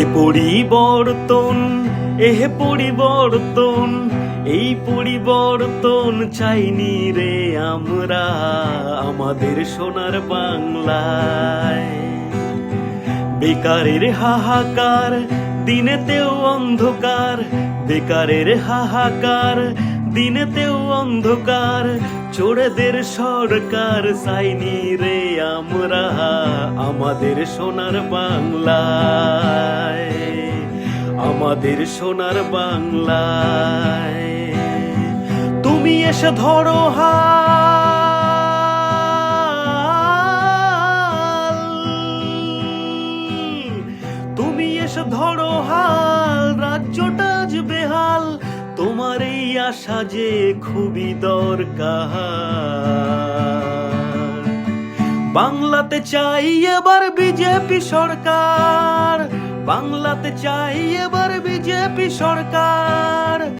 এ পরিবর্তন, পরিবর্তন, এই পরিবর্তন চাইনি রে আমরা আমাদের সোনার বাংলায়। বেকারের হাহাকার, দিনেতেও অন্ধকার, বেকারের হাহাকার, দিনেতেও অন্ধকার, চোরেদের সরকার চাইনি রে আমরা আমাদের সোনার বাংলায়, আমাদের সোনার বাংলায়। তুমি এসে ধরো হাল, তুমি এসে ধরো হাল, রাজ্যটা আজ বেহাল, তোমার এই আশা যে খুবই দরকার। বাংলাতে চাই এবার বিজেপি সরকার, বাংলাতে চাই এবার বিজেপি সরকার।